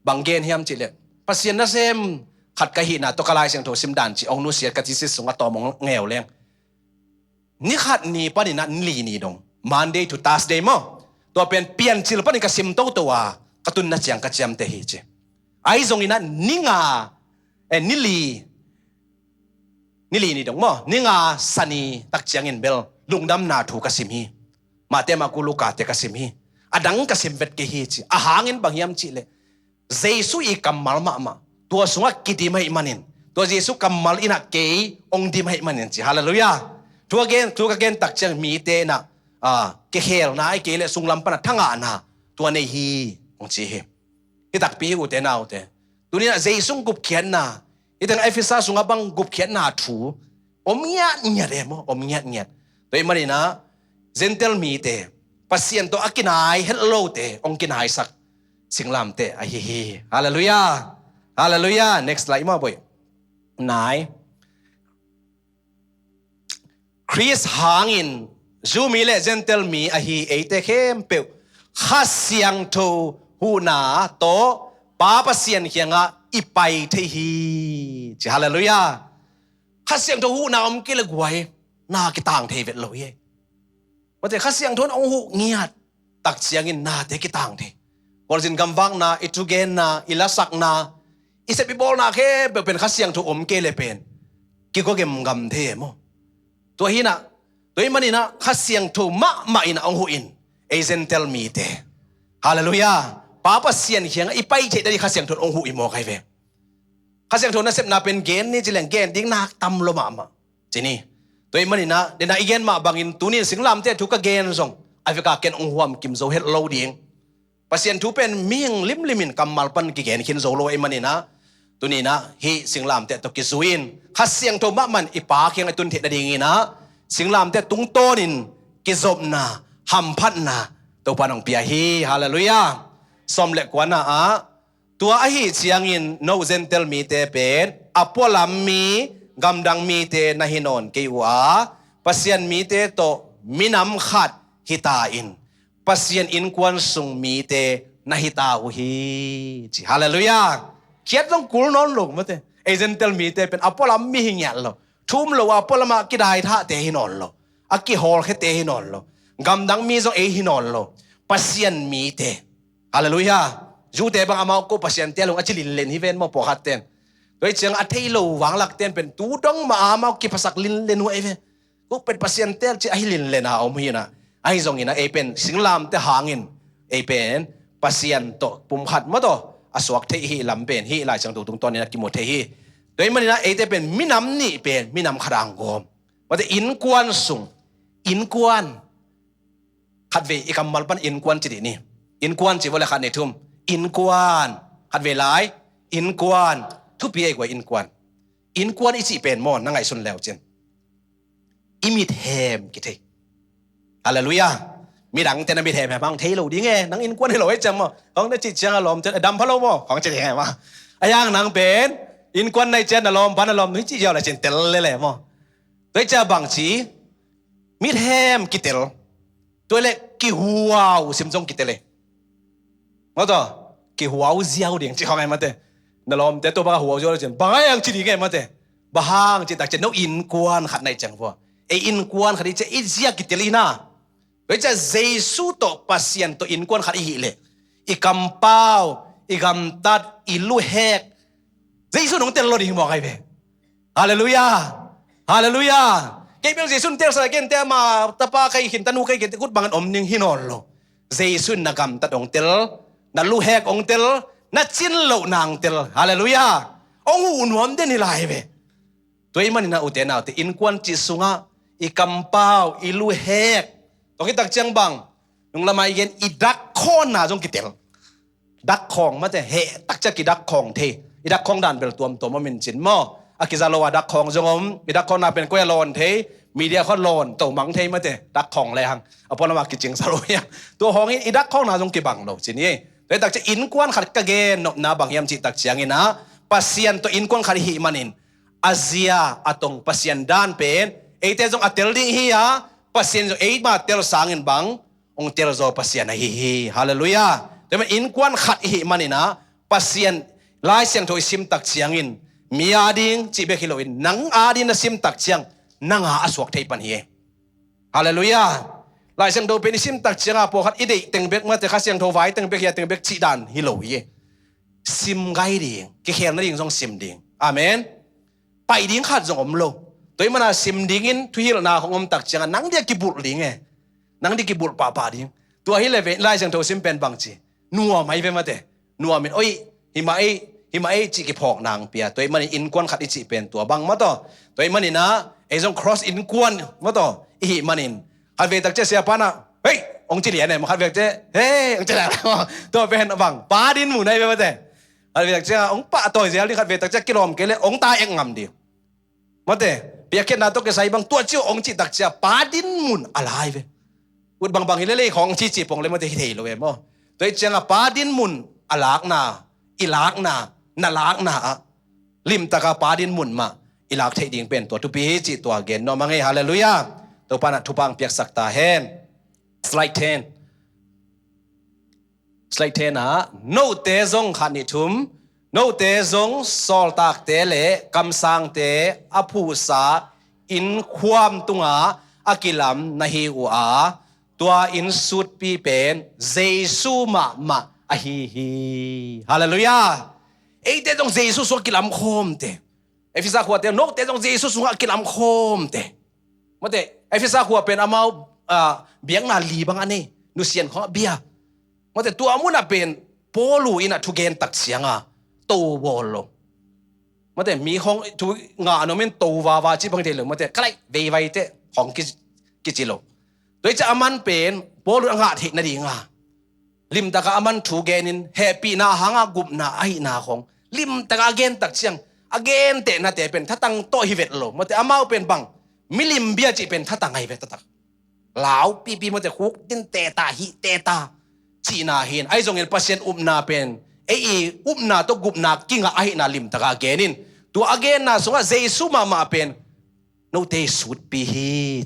บังเกนเฮียมจีเลปัสเซียนนั่นเซมขัดกะหินะตัวกลายเสียงโถซิมดันจีองนุเสียกะจิสิสงตอมงเงวเลี้ยงนี่ขัดนี่ปะนี่นะลีนี่ดง Monday to Thursday มั้งตัวเป็นเปลี่ยนจิลปะนี่กะซิมโตตัวกะตุนนะเจียงกะเจียมเตหิจีไอ้ตรงนี้นะนิงานิลีนี่ดงมั้งนิงาสันีตักเจียงอินเบลลุงดำนาถูกะซิมฮีมาเตมากุลูกาเตกะซิมฮีอดังกะซิมเวตเกหิจีอาหางินบางยามจีเลเจสุอีกัมมัลมาตัวสุงกิติไม่มันินตัวเจสุกัมมัลอินักเกยองดีไม่มันินจีฮาเลลูยาตัวเกนตักเจียงมีเตนะเกเฮลนะไอเกเลสุงลำปนะทั้งอานะตัวในฮีองจีเฮที่ตักปีอุเตนาอุเตตัวนี้นะเจสุงกุบเขียนนะอีตั้งเอฟิซาสุงบังกุบเขียนนะถูอมเงียดเดมอมเงียดตัวมันนี่นะเซนเทลมีเตปัสเซียนตัวอากินายเฮลโลเตองกินายสักสิงลามเตไอฮีฮาเลลูยาฮาเลลูยา next slide มาบ่อยนายคริสหางอินจูมีเลเซนเทลมีไอฮีเอเตเข้มเปียวข้าเสียงโทหูนาโตป้าปัสเซียนเขียงอีไปเทฮีจีฮาเลลูยาข้าเสียงโทหูนาอมกิเลกไว้นากิต่างเทเวตเลยว่าแต่ข้าเสียงโทนองหูเงียดตักเสียงอินนาเตกิต่างเทบอลสินกำวังนาอิทุเกนนาอิลาสักนาอิเซปิบอลนาแค่เป็นข้าเสียงถูกอมเกเลเป็นกิก็เกมกำเทมตัวฮีนะตัวมันนี่นะข้าเสียงถูกมาอินองหูอินเอเซนเทลมีเตฮาเลลูยาป้าปัสเซียนเขียงอีไปเจได้ข้าเสียงถูกองหูอินโมใครเวข้าเสียงถูกนั่นเสพนาเป็นเกนนี่จะเล่นเกนดิ้งนักตำลมาจีนี่ตัวมันนี่นะเดี๋ยวนะอีเกนมาบางอินตัวนี้สิงลามเตถูกกเกนส่งไอฟิกาเกนองหวมกิมโซเฮดโลดิ้งปัสเซียนทูเป็นมีงลิมินกำมัลปันกิเกนขินโซโลเอมันนี่นะตัวนี้นะฮีสิงลามเตตกิสุอินข้าเสียงถูกมันอีป้าเขียงไอตุนเทดดิ้งนะสิงลามเตตุงโตนินกิจบนาหัมพัดนาตัวปานองเปียฮีฮาเลลูยาสมเล็กกว่านะตัวไอฮีเสียงอินโนเซนเทลมีเตเป็นอพอลามีกำดังมีเตนะฮินอนเกวาปัสเซียนมีเตโตมินำขัดฮิตาอินปัสเซียนอินควนสุงมีเตนะฮิตาอุฮีจีฮาเลลูยาเขียนต้องกุลนอนลงมั้งเตเอเซนเทลมีเตเป็นอพอลามีหิงยันโลทุ่มโลอพอลามากิได้ท่าเตฮินอนโลอากิฮอลแค่เตฮินอนโลกำดังมีซองเอฮินอนโลปัสเซียนมีเตฮาเลลูยาจูเตบังอามาโกปัสเซียนเตลงอจิลินเลนฮิเวนมาปอคัดเตนโดยเชียงอัฐิโลวังหลักเตนเป็นตูดงมาอามากิภาษาลินเลนหัวเอเวกูเป็นปัสเซียนเตลจีไอลินเลนอาอมฮีนะไอซองอินะเอเป็นสิงลามเตหางินเอเป็นปัสเซียนโตปุ่มขัดมาโตอสวกเทฮีลำเป็นฮีหลายจังตูตรงตอนนี้นะกิโมเทฮีโดยมันนี่นะเอเตเป็นมินำนี่เป็นมินำขรางกอมว่าแต่อินกวนสุงอินกวนขัดเวอีกำมัลปันอินกวนจิตนี่อินกวนจิวละขัดในทุ่มอินกวนขัดเวหลาย อินกวนทุปีไอ้กว่าอินกวนอีจีเป็นมอนนั่งไงสุนแล้วเจนอิมิเทมกิเทฮาเลลูยามีดังเจนมิเทมบางเทโลดีไงนังอินกวนให้เราไว้จำมั้งของได้จิตเชียงอารมณ์เจนดำพะโลมของเจนยังไงวะไอ้ยังนังเป็นอินกวนในเจนอารมณ์พันอารมณ์นี่จีเดียวอะไรเจนเตลเลยแหละมั้งโดยจะบางจีมิเทมกิเตลตัวเล็กกิหัวซิมจงกิเตเลยมั้งต่อกิหัวเจียวเดียงจีเขาไงมาเตนลมแต่ตัวบ้าหัวเจียวเลยเจนบางอย่างจีดีไงมาเตบางจีตักเจนนกอินกวนขัดในจังพวกไออินกวนขัดที่จะอิเจียกิเตลีน่าเวจะเยซูโตปัสยันโตอินกวนขัดอีเล่อีกำเป้าอีกำตัดอีลูเฮกเยซูน้องเตลโลดิบอกไงเว้ฮาเลลูยาฮาเลลูยาเกี่ยวกับเยซูเตลสระเกนเตมาตะปาใครหินตะนูใครเกนกุดบางอันอมนิงฮินอลโลเยซูนักำตัดองเตลนัลูเฮกองเตลนัดจินโลนางเตลฮาเลลูยาองอุ่นวมเดนิลายเว้ตัวมันนี่นะอุเทนาแต่อินกวนจิสุงะอีกำเป้าอีลูเฮกตรงที่ตักเจียงบังนุ่งละมาอีเกนอีดักคอนนาจงกิเตลดักของมาแต่เฮตักจะกิดักของเทอีดักของด่านเปลตัวมันเป็นจินมออากิซาโลวาดักของจงอมอีดักของนาเป็นก้วยลอนเทมีเดียเขาลอนตัวมังเทมาแต่ดักของเลยฮังเอาพอละมากิจิงซาโลเนียตัวของอีดักของนาจงกิบังโลจินี่แต่ตักจะอินกวนขัดกะเกนนบนาบังยามจิตักเจียงอินะปัสยันตัวอินกวนขัดหิมันินอาเซียatong pasien dan pen ete jong atel ding hiya pasien jo eit ma tel sangin bang ong tel zo pasien hi hallelujah temen in kwan khat hi manina pasien lai siang thoi sim tak chiangin mia ding chi be khiloin nang adin na sim tak chiang nanga aswak thei pan hi hallelujah lai siang do pen sim tak chianga po khat ide teng bek ma te kha siang tho vai teng bek ya teng bek chi dan hi lo hi sim gai ding ke khen na ding jong sim ding amenไปดิ้งขัดจงอมโลตัวมันซิมดิ้งทุยลนาของอมตักจังนังเดียกิบุลดิ้งนังเดียกิบุลป่าดิ้งตัวฮิเลเวไล่จังโทซิมเป็นบางจีนัวไม่เป็นมาเตนัวมันโอ้ยหิมะไอจิกิพอกนางเปียตัวมันอินกวนขัดอิจิเป็นตัวบางมาต่อตัวมันนี่นะไอจง cross อินกวนมาต่อหิมันนี่ขัดเวตักเจเสียปานะเฮ้ยองค์จิเลียเนี่ยมาขัดเวเจเฮ้ยองค์จิเลียตัวเป็นบางป่าดิ้นหมู่ในเป็นมาเตอันเวตักเจองป้าตัวเสียที่ขัดเวตักเจกิโลมเกลองตาเอ็งงำดีมาเตเปียกเก็นนาตัวเกษายบางตัวเจ้าองค์จิตักเจป่าดิ้นหมุนอะไรเว้ยอุดบางฮิเลเล่ของจีจีปงเลยมาเตฮิเทโลเว้ยมั้งตัวเจ้าป่าดิ้นหมุนอลากนาอิลากนานาลากนาลิมตะกาป่าดิ้นหมุนมาอิลากเทดิ่งเป็นตัวทุปีจิตัวเกนนอมังเฮฮาเลลูยาตัวปานะทุปังเปียกสักตาเฮนสไลด์10นะโนเตซงขันนิทุมโนเตซงสอลตากเตเลกำสังเตอภูสาอินความตุงาอากิลัมนาฮิอูอาตัวอินสุดปีเป็นเยซูมาอะฮีฮาเลลูยาเอเตจงเยซูสุกิลัมโคมเตเอฟิซาขัวเตโนเตจงเยซูสุกิลัมโคมเตมาเตเอฟิซาขัวเป็นอามาเบียงนาลีบางอันนี้นุเซียนเขาเบียมาเตตัวมุน่ะเป็นโปลูอินะทุเกนตักเสียงอ่ะโตบอลลงมาแต่มีของทุงานนั้นโตวาจิบังเดลมาแต่ใกล้เวไวเตของกิจิโลโดยจะอามันเป็นโปลุงาเทนดีงาลิมตะกะอามันทูเกนินแฮปปี้นาหังกุบนาไอนาของลิมตะกะเกนตักเสียงอเกนเตนะเตเป็นทัตังโตฮิเวตโลมาแต่อามาเป็นบังมิลิมเบียจิเป็นทัตังไอเวตตักลาวปีมาแต่คุกดินเตตาฮิเตตาจีนาเห็นไอจงเห็นปัสเซนอุบนาเป็นไอ้อุบนาตัวกุบนากิงไอนาลิมตะกาเกนินตัวอเกนนาสงะเยซูมาเป็นโนเตสุดปี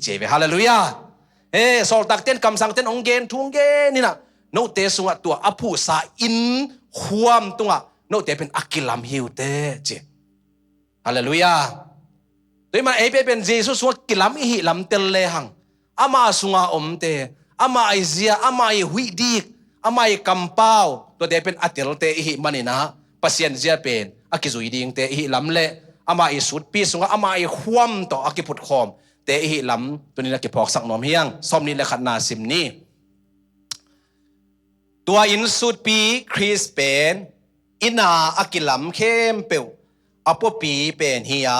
เจเวฮาเลลูยาสอลตักเต้นคำสั่งเต้นองเกนทุงเกนนี่นะโนเตสงะตัวอภูสาอินความตัวโนเตเป็นอักิลัมฮิวเตเจฮาเลลูยาตัวมันไอเป็นเยซูสงะกิลัมอิลัมเตลเลหังอามาสงะอมเตอามาไอเซียอามาไอหุยดีกอามาไอกำเป้าตัวเดเป็นอัติลเตอิมันนี่นะปัสยันเจียเป็นอากิจุยดิงเตอิลัมเลอามาไอสุดปีสงะอามาไอขวมต่ออากิพุทธคอมเตอิลัมตัวนี้นะกิพอกสักนอมเฮียงซอมนี่เลขัดนาซิมนี่ตัวอินสุดปีคริสเป็นอินาอากิลัมเข้มเปียวอปปีเป็นเฮีย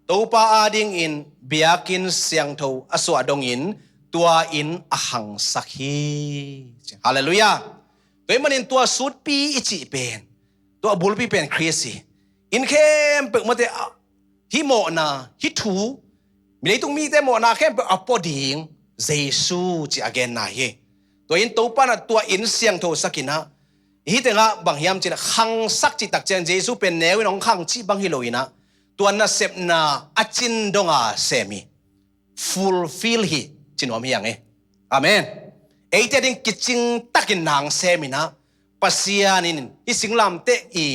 ตัวปาอาดิงอินเบียกินเสียงทูอสวดงอินตัวอินอหังสักฮีฮาเลลูยาตัวมันอินตัวสุดปีอิจิเป็น ตัวบุลปีเป็นคริสต์อินเข้มเปิดมาแต่ฮิโมนาฮิทูมีในตรงมีแต่โมนาเข้มเปิดอปอดิงเยซูจีอเกนนาเฮตัวอินตัวปันตัวอินเสียงโทสักินะฮิตงะบางยามจีนะขังสักจิตักเจนเยซูเป็นแนวน้องขังจีบางฮิโลอินะตัวน่ะเสพนาอจินดงอาเซมิ fulfill ฮิจินวามีอย่างเออาเมนไอเจดิงกิจิงตักินนางเซมินะปัสยานินฮิสิงลามเตอี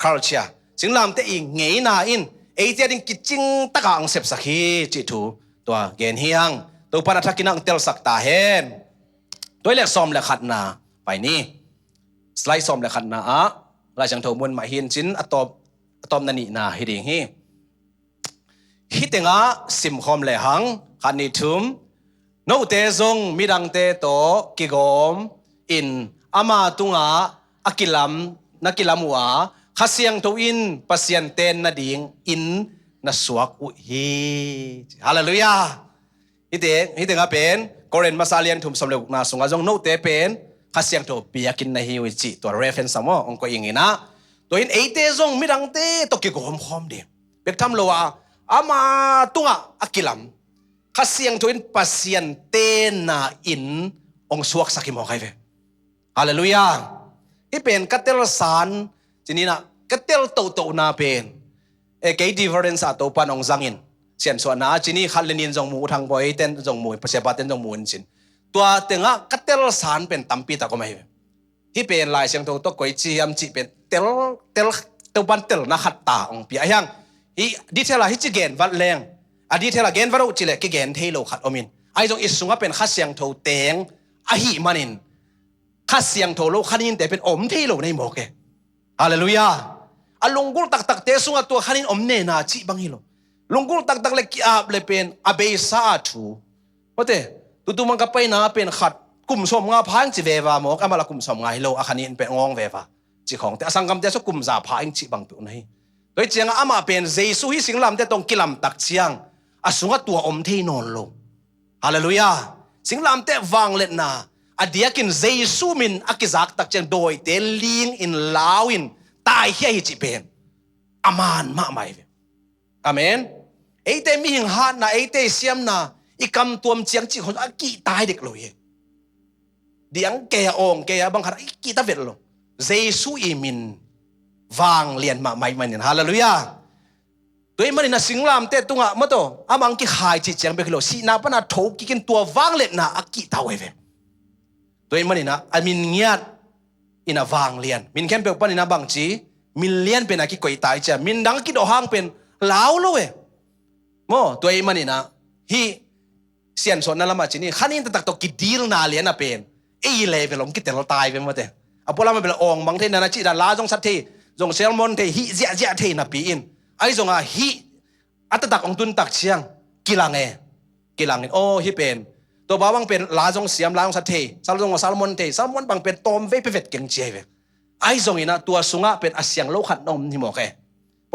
culture สิงลามเตอีเงยนาอินไอเจดิงกิจิงตักอังเสพสักฮีจิทูตัวเกณฑ์เฮียงตัวปานาทักินังเตลสักตาเฮนตัวเล็กซอมเล็กขัดนาไปนี่สไลด์ซอมเล็กขัดนาลายจังโทมุนมาเฮียนจินอะตอมนันนี่นาฮิดิงฮีฮิตงะซิมคอมเลหังขันนิทุมโนเตซงมิดังเตโตกิโกมอินอามาตุงะอากิลัมนักกิลัมวะขัดเสียงตัวอินปัสยันเตนนาดิงอินนัสวกอุฮีฮาเลลูยาฮิตงะเป็นกอเรนมาซาเลียนทุมสมเลกนาสงะจงโนเตเป็นขัดเสียงตัวเปียกินนาฮิวิจิตัวเรฟเฟนซ์มอองก็อย่างงี้นะตัวอินเอเตซงมิดังเตโตกิโกมคอมเดเบกทำโลวะอามาตุงะอากิลัมขัดเสียงตัวอินปัสยันเตนนาอินองสวกสักิมองใครเวฮาเลลูยาที่เป็นกัตเตลสานทีนี้นะกัตเตลโตนาเป็นเกย์ดิเวอเรนซ์ตัวปันองจังอินเสียนส่วนนะทีนี้ขัดเลนินจงมูทางบอยเต้นจงมูภาษาบาเต้นจงมูนจินตัวเต็งะกัตเตลสานเป็นตัมปีตะก็ไม่ที่เป็นลายเสียงตัวก๋วยจียมจีเป็นเตลตัวปันเตลนะขัดตาองปีอย่างฮีดิเทลาฮิจิเกนวัดแรงอดีเทลาเกนวัดอุจิเลกิเกนเทโลขัดอมินไอจงอิสุงะเป็นขัดเสียงตัวเต็งอหิมันินขัดเสียงตัวโลขัดินแต่เป็นอมเทโลในหมอกเกฮาเลลูยาอลงกุลตักเตสุงะตัวขัดินอมเนนาจิบังฮิโลลงกุลตักเลกิอาบเลเป็นอเบซาทูว่าแต่ตัวมันก็ไปนาเป็นขัดกุมสมงาพังจิเววาหมอกอามาละกุมสมงาฮิโลอาขันินเป็นงองเววาจิของแต่สังกัมแต่สกุมซาพังจิบังตัวไหนโดยเจียงอามาเป็นเยซูฮิสิงลำแต่ตรงกิลำตักเชียงอสุงะตัวอมเทนอนลงฮาเลลูยาสิงลำแต่วางเล็ดนาอเดียกินเยซูมินอากิซักตักเชียงโดยเตลิงอินลาวินตายเฮียฮิจิเป็นอามานมาไม่อาเมนไอเตมีหิงหาดนะไอเตเสียมนะอีกำตัวมเจียงจิคนอากีตายเด็กเลยเดียงแกองแกบางขณะอีกีตาเวทลงเยซูอีมินวางเลียนมาไม่มันฮาเลลูยาตัวมันนะสิงลามเตตุงะมาโตอามังกิหายจิเจียงเบกโลสีนาปนาโถกินตัววางเล็ดนะอากีตาเวเวตัวมันนะอามินเงียดอินาวางเลียนมินเข้มเปปนินะบางจีมินเลียนเป็นอากิโกยตายจ้ะมินดังกิโดหางเป็นลาวโลเวโมตัวมันนะฮีเสียนสนนั่นละมาจีนี่ขันนี้ตักตกิดีลนาเลียนนะเป็นเอเลเวลงกิเตลตายเป็นมาเตะอพอลามันเป็นองบางทีนานาจิดาลาจงสัตย์จงเซลมอนเทฮิเจียเทนะปีอินไอจงฮิอัตตักองตุนตักเชียงกิลังโอ้ฮิเป็นตัวบ้าบังเป็นลาจงเสียมลาจงสัตย์ซาลงซาลมอนบังเป็นตอมเวเปเวตเก่งเจเวไอจงอินะตัวสุงะเป็นอาเซียงโลขัดนมที่หมอก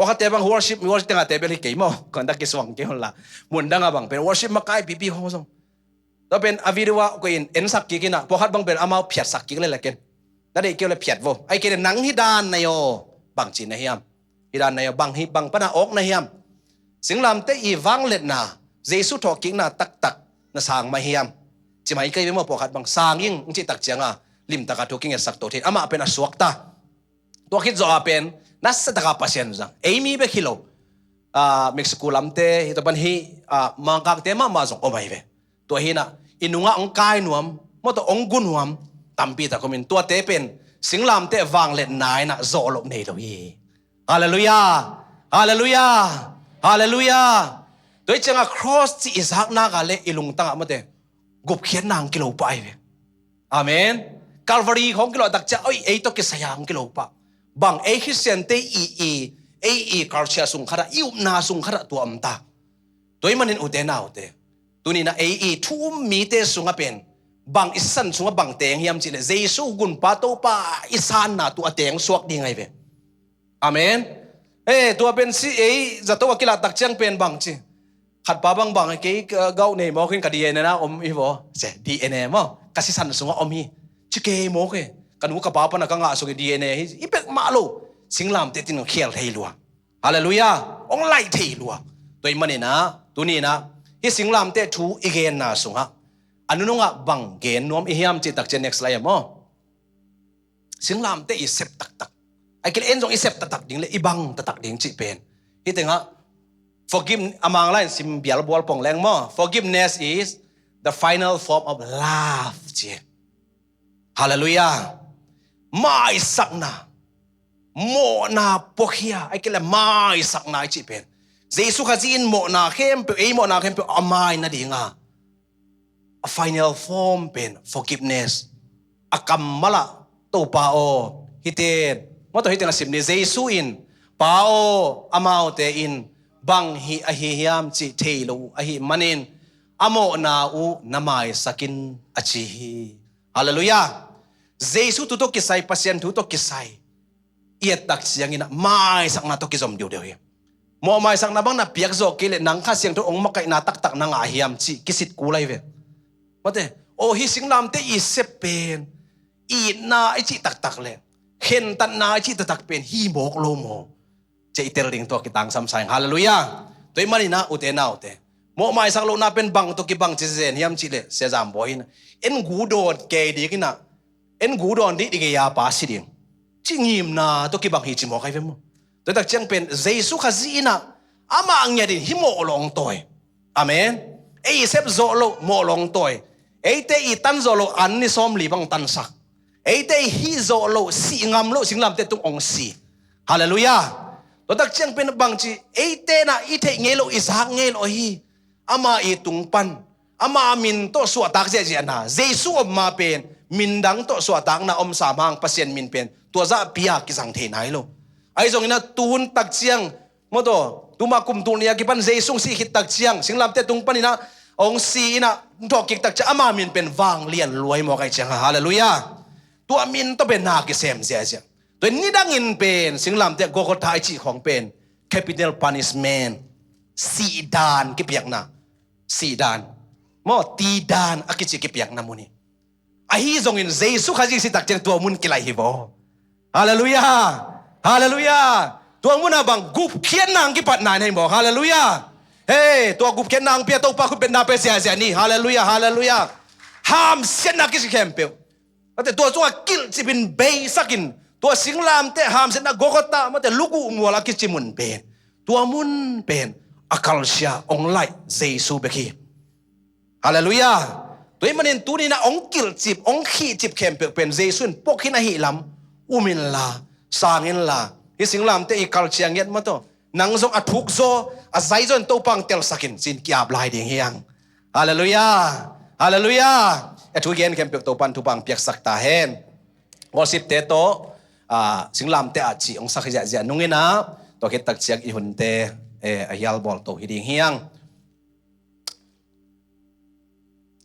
พอเขาเตะบังวอร์ชิปตั้งแต่เตะเป็นที่เกี่ยมก่อนตะกี้สว่างเกี่ยวละมุนดังบังเป็นวอร์ชิปมาไกปีห้องส่งแล้วเป็นอวิริวะก็อินเอ็นสักกิกินะพอขัดบังเป็นอามาเพียดสักกิเลยแหละกันนั่นเองเกี่ยวเลยเพียดวไอเกี่ยวหนังฮิดานนายโอบางจีนนายยามฮิดานนายบางฮิบังปนาอกนายยามสิงลำเตอีวังเล็ดนาเยซูทอกิงนาตักนาสางมาเฮียมจิมาอีกไอ้เมื่อพอขัดบังสางยิ่งจิตักเจียงลิมตะกาทอกิงสักตัวที่อามาเป็นอสวกตาตัวคิดจะเป็นนัสตะกาพัศยันจังเอมี่เบคิโลเม็กซิโกลำเตฮิตบันฮีมังกักเตมาจงโอไม่เวตัวฮีน่ะอินุงะองกายนวมมอตัวองกุนวมตัมปีตะคอมินตัวเตเป็นสิงลำเตวางเล็ดนายน่ะโจลบเนโลยีฮาเลลูยาฮาเลลูยาฮาเลลูยาโดยจังครอสที่อิสฮักนากาเลอิลุงตั้งมาเตกุบเขียนนางกิโลไปเวอาเมนคาลวารีของกิโลตักจะไอ้ตัวกิสยามกิโลปะบางเอคิเซนเตอีคาร์เชียสุงขระอิวนาสุงขระตัวอัมตาตัวมันเห็นอุเตนาอุเตตัวนี้นะทุ่มมีเตสุงเป็นบางอิสันสุงบางเตงยามจิเลเจสูกุนปาโตปาอิสานนาตัวเตงสวกดีไงเวอาเมนตัวเป็นซีจะตัวกิลาตักเชียงเป็นบางจีขัดปาบางเกย์เกาในมอขึ้นกับดีเอ็นนะอีโวเจดีเอ็นมั้งกัสิสันสุงอมีชิเกย์มอเกกันวุกปาปนักงาสุกดีเอ็นอีเป็กมาลู สิงลามเตตินเขียลเทลัวฮาเลลูยาองไลเทลัวตัวมันนี่นะตัวนี้นะฮิสิงลามเตทูอีเกนนาสุงฮะอันนู้นงะบังเกนนวมอิฮิยามจิตักเจเน็กซ์ไลม์มอสิงลามเตอีเซปตักไอ้กินเอ็นจงอีเซปตักดิ่งเลยอีบังตักดิ่งจิเป็นฮิติงะ forgive among line sim bial bol pong leng mo forgiveness is the final form of love จี hallelujah ไม่สักนะโมนาปกเฮียไอ้กินเลยไม่สักนะจีเป็นเจสุขจีนโมนาเข้มไปโมนาเข้มไปอามายนะดิ่งะ a final form เป็น forgiveness อากัมมาละตัวปาโอฮิเตนว่าตัวฮิเตนสิบนี่เจสุอินปาโออามาเตอินบังฮิอหิยามจิเทลูอหิมันินอโมนาอูนามายสกินอจิฮิฮาเลลูยาเจสุตุตกิไซปัสยันตุตกิไซเอียตักเสียงอินะไม่สักนาตกิจอมเดียวเฮโมไม่สักนาบังนาเปียกโจกิเลนังข้าเสียงตุองมักไก่นาตักนางอาหิยามจิกิสิตกูไลเวว่าแต่โอฮิสิงลามเตอีเซเป็นอีนาไอจิตักเลยเห็นตันนาไอจิตักเป็นฮีโมกโลโมจะอิเตอร์ลิงตัวกิตังซัมไซฮาเลลูยาตัวมันนี่นะอุเตนาอุเตโมไม่สักโลนาเป็นบังตัวกิบังเจเซนฮิยามจิเลเซจามบอยนะเอ็นกูโดนเกดีกินะเอ็นกูโดนดิเกยาปาสิดิงจิงิมนาตัวกิบังฮิจิโมใครเฟมตัวตักเจียงเป็นเจสุขจีนะอามาอังยาดิฮิโมลงตัวอาเมนเอเซฟโซโลโมลงตัวเอเตอีตันโซโลอันนิสอมลีบังตันสักเอเตฮิโซโลสีงามโลสิงลามเตตุงองสีฮาเลลูยาตัวตักเชียงเป็นบางจีเอเตนะอีเทเงโลอิสฮักเงโลฮีอามาอีตุงปันอามามินโตสวตักเจเจนะเจสุอมาเป็นมินดังโตสวตักนะอมสามางเปอร์เซ็นต์มินเป็นตัวจะพิยากิสังเทนายโลไอ้ตรงนี้นะตูนตักเชียงมโตตุมาคุมตุนยากิปันเจสุงสีหิตตักเชียงสิงลามเตตุงปันนี่นะองสีนะทอกิกตักจะอามามินเป็นวางเลียนรวยมอไกเชียงฮาเลลูยาตัวมินต้องเป็นนากิเซมเสียเสียตัวนี้ดังอินเป็นสิงลามเตโกโกทายจีของเป็น capital punishment สีดานกิเปียกนะสีดานมอตีดานอากิจิกิเปียกนะมุนีไอ้ฮีจงอินเจสุขจิสิตักเจตัวมุนกิไลฮิโวฮาเลลูยาฮาเลลูยาตัวมุนอาบังกุบเขียนนางกิปัดนายให้บอกฮาเลลูยาเฮ้ตัวกุบเขียนนางเปียตัวปาคุณเป็นนาเปเสียเสียนี่ฮาเลลูยาฮาเลลูยาห้ามเสียนักกิสิเข้มเปียวแต่ตัวจังกิลจิเป็นเบย์สักินตัวสิงลามเตะหามเสนาโกกตามันแต่ลูกูมัวลักกิจิมุนเป็นตัวมุนเป็นอาคัลเชียองไลเจซูเบกีฮาเลลูยาตัวมันเห็นตัวนี้นะองกิลจิบองขี้จิบเข้มเป็นเจซุนปกขินาหิลำอุมินลาสางินลาที่สิงลามเตะอีคัลเชียงเย็ดมาตัวนังจงอัทุกโซอาศัยจนตัวปังเตลสักินสินกียบลายดิ่งเฮียงฮาเลลูยาฮาเลลูยาทุกเย็นเข้มตัวปันทุปังเปียกสักตาเห็นวอสิบเตโตสิงลามเตอาจีองสักเจนุ่งเงินะตัวเกตักเชียกอีหุ่นเตฮิลบอลโตฮิดิงเฮียง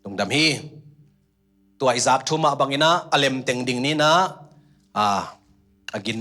ตรงดำฮีตัวอิซักทุมาบังอินะอเลมเต็งดิ่งนี้นะกิน